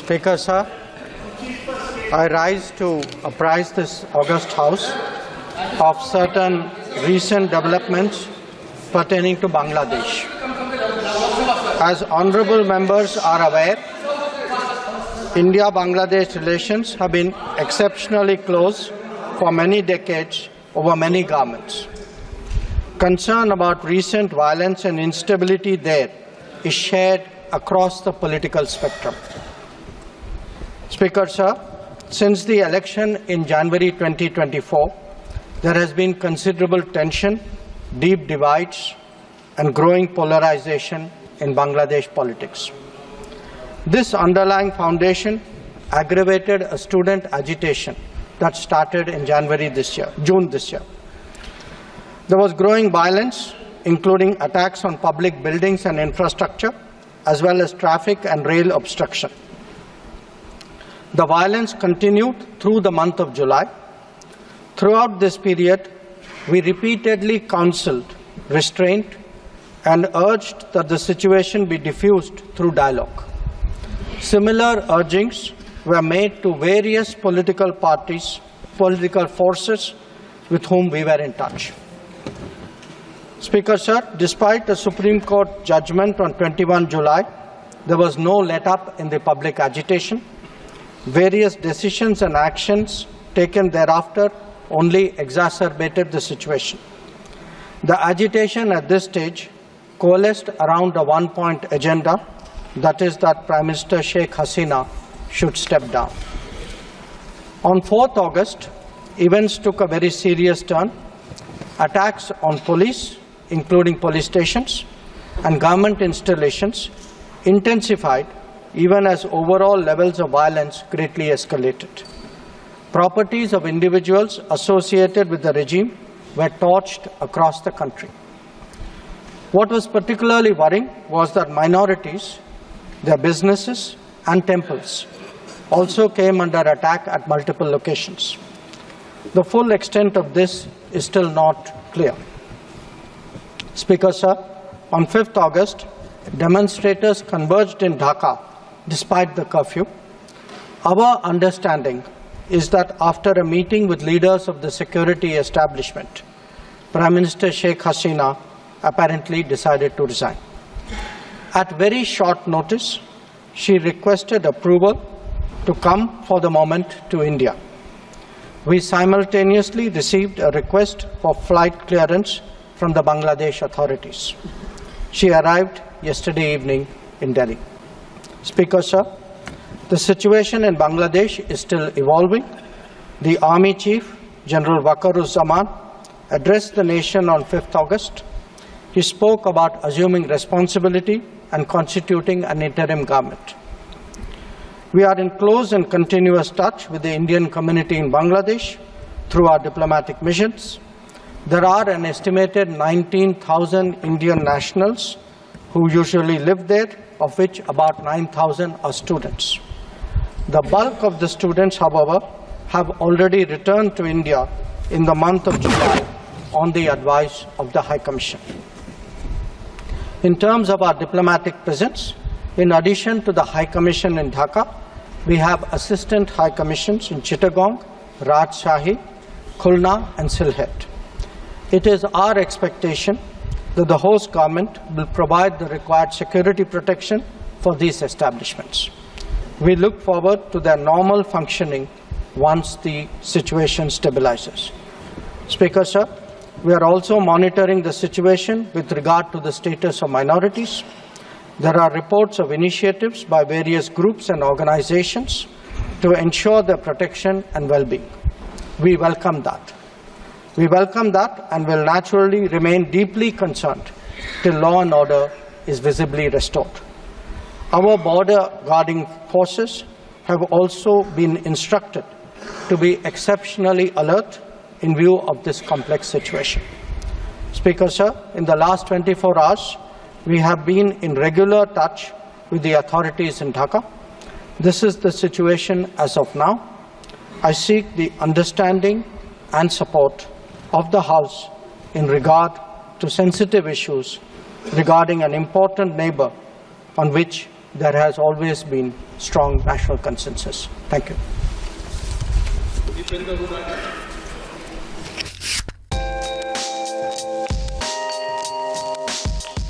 Speaker, sir, I rise to apprise this august House of certain recent developments pertaining to Bangladesh. As honourable members are aware, India-Bangladesh relations have been exceptionally close for many decades over many governments. Concern about recent violence and instability there is shared across the political spectrum. Speaker, sir, since the election in January 2024, there has been considerable tension, deep divides, and growing polarization in Bangladesh politics. This underlying foundation aggravated a student agitation that started in June this year. There was growing violence, including attacks on public buildings and infrastructure, as well as traffic and rail obstruction. The violence continued through the month of July. Throughout this period, we repeatedly counselled restraint and urged that the situation be diffused through dialogue. Similar urgings were made to various political parties, political forces with whom we were in touch. Speaker, sir, despite the Supreme Court judgment on 21 July, there was no let-up in the public agitation. Various decisions and actions taken thereafter only exacerbated the situation. The agitation at this stage coalesced around a one-point agenda, that is that Prime Minister Sheikh Hasina should step down. On 4th August, events took a very serious turn. Attacks on police, including police stations, and government installations intensified even as overall levels of violence greatly escalated. Properties of individuals associated with the regime were torched across the country. What was particularly worrying was that minorities, their businesses and temples also came under attack at multiple locations. The full extent of this is still not clear. Speaker, sir, on 5th August, demonstrators converged in Dhaka despite the curfew. Our understanding is that after a meeting with leaders of the security establishment, Prime Minister Sheikh Hasina apparently decided to resign. At very short notice, she requested approval to come for the moment to India. We simultaneously received a request for flight clearance from the Bangladesh authorities. She arrived yesterday evening in Delhi. Speaker, sir, the situation in Bangladesh is still evolving. The Army Chief, General Waker-uz-Zaman, addressed the nation on 5th August. He spoke about assuming responsibility and constituting an interim government. We are in close and continuous touch with the Indian community in Bangladesh through our diplomatic missions. There are an estimated 19,000 Indian nationals who usually live there, of which about 9,000 are students. The bulk of the students, however, have already returned to India in the month of July on the advice of the High Commission. In terms of our diplomatic presence, in addition to the High Commission in Dhaka, we have Assistant High Commissions in Chittagong, Rajshahi, Khulna and Sylhet. It is our expectation that the host government will provide the required security protection for these establishments. We look forward to their normal functioning once the situation stabilizes. Speaker, sir, we are also monitoring the situation with regard to the status of minorities. There are reports of initiatives by various groups and organizations to ensure their protection and well-being. We welcome that. We welcome that and will naturally remain deeply concerned till law and order is visibly restored. Our border guarding forces have also been instructed to be exceptionally alert in view of this complex situation. Speaker, sir, in the last 24 hours, we have been in regular touch with the authorities in Dhaka. This is the situation as of now. I seek the understanding and support of the House in regard to sensitive issues regarding an important neighbour on which there has always been strong national consensus. Thank you.